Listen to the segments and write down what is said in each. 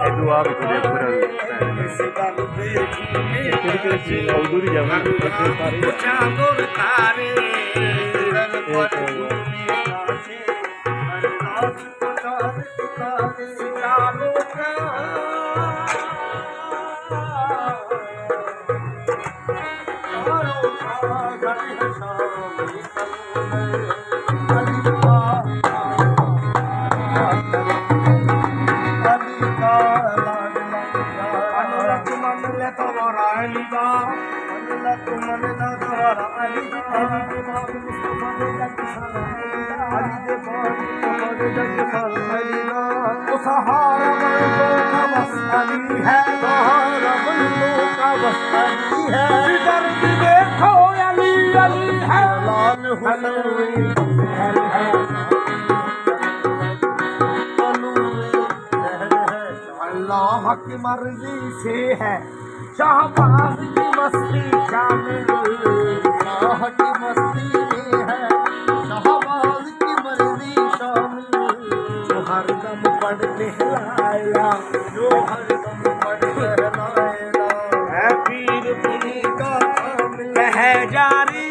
ਇਦੋਂ ਆ ਵੀ ਥੋੜੇ ਪੂਰਾ ਕਿਹੜੀ ਚੀਜ਼ ਉਦੋਂ ਹੀ ਜਾਵਾਂ ਸਾਰੇ अल्लाह की मर्जी से है शाहबाज की मस्ती शामिल अल्लाह की मस्ती में है शाहबाज की मर्जी शामिल जो हर दम पढ़ कहलाया जो हर दम पढ़ कहलाया है पीर पुरी का कह जारी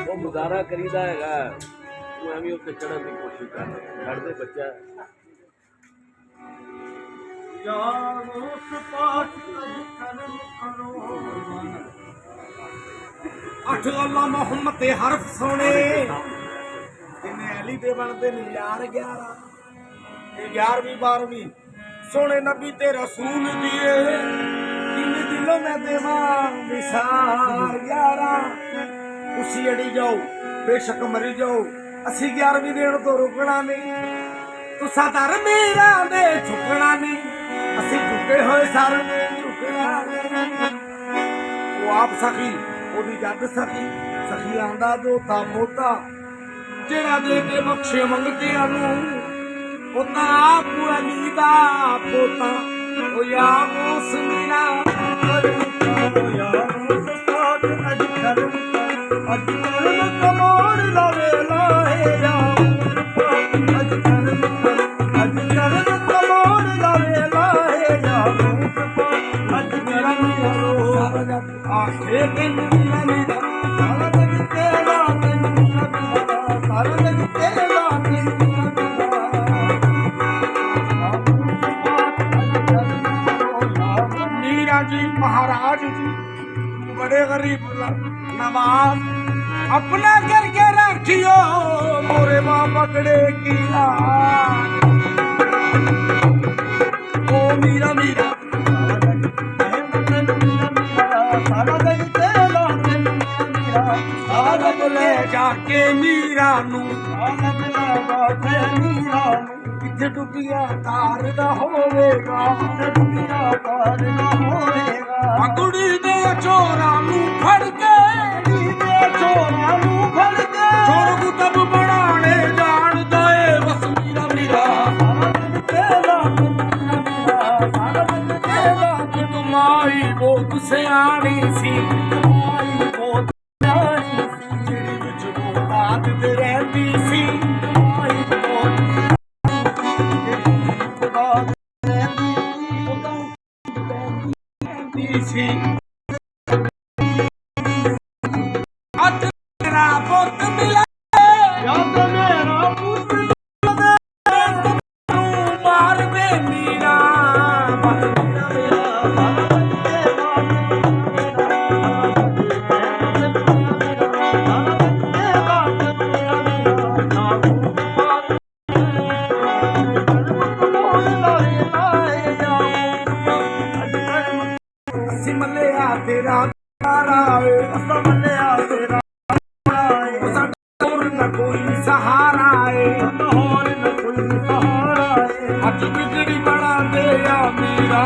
वो गुजारा करीदा है तू एवं उत्ते चढ़न की कोशिश कर लड़ते बच्चा अठ अल्लाह मोहम्मद दे हरफ सोने जिन्हें अली दे बनते ने यार 11वीं 12वीं सोने नबी ते रसूल दिए दिलों में देवा विसार 11 तुसी अड़ी जाओ बेशक मरी जाओ असी 11वीं देण तो रुकना नहीं तुसा दर मेरा दे झुकना नहीं असी झुके होए सर में झुकना नहीं वो आप सखी ओदी जद सखी सखी आंदा दोता पोता जेड़ा दे के बख्शे मंगतियां नू पोता आप अली दा पोता ओ या मुसमिना या मुसफात अजकल अजकल कमर लवे लाए या अजकल कमर लवे लाए या अजकल आखे दिन मेरा सारा दिन तेरा दिन सारा दिन तेरा दिन मीरा जी महाराज जी बड़े गरीब नवाज अपना करके रखियो मोरे माँ पकड़े किया ओ मीरा मीरा सारा दिन तेरा सारा ले जाके मीरा नू किथे डुबिया तार दा होवेगा किथे डुबिया तार दा होवेगा कुड़ी दे चोरा नू फड़ के चोर को तब बनाने जान दे बस मीरा मीरा तुम्हारी बहुत सियानी सी तुम्हारी बहुत सियानी सी जेड़ी विच बात ते रहंदी सी तुम्हारी बहुत सी तेरा पुत मिला याद मेरा पुत मार बे मीरा ਕਮਲਿਆ ਤੇਰਾ ਏ ਸਾਡਾ ਹੋਰ ਨਾ ਕੋਈ ਸਹਾਰਾ ਏ ਹੋਰ ਨ ਕੋਈ ਸਹਾਰਾ ਏ ਅੱਜ ਵਿਗੜੀ ਬਣਾ ਦੇ ਆ ਮੀਰਾ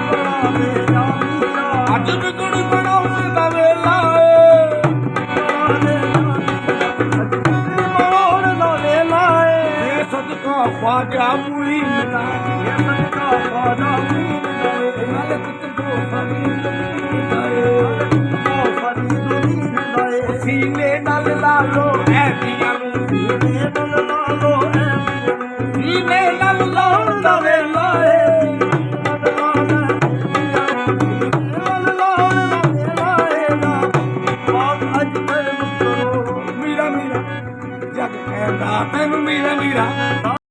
ਬੜਾ ਮੇਰਾ ਮੀਰਾ ਅੱਜ ਵਿਗੜੀ ਬਣਾਉਣ ਦਾ ਵੇਲਾ ਏ ਬੜਾ ਮੇਰਾ ਮੋੜ ਨਾ ਲੈ ਲਾਏ ਇਹ ਸਦਕਾ ਖਵਾਜਾ ਮੁਈਨ ਦਾ ਇਹ ਸਦਕਾ ਖਾਦਾ ਮੀਨ ਏ ਨਾਲ ਪੁੱਤ ਕੋ ਫਰੀਦ ਸੀਨੇ ਨਾਲ ਲਾ ਲੋ ਐ ਪੀਆਂ ਨੂੰ ਸੀਨੇ ਨਾਲ ਲਾਉਣ ਦਾ ਵੇਲਾ ਏ ਮੀਰਾ ਮੀਰਾ ਜਗ ਕਹਿੰਦਾ ਤੈਨੂੰ ਮੀਰਾ ਮੀਰਾ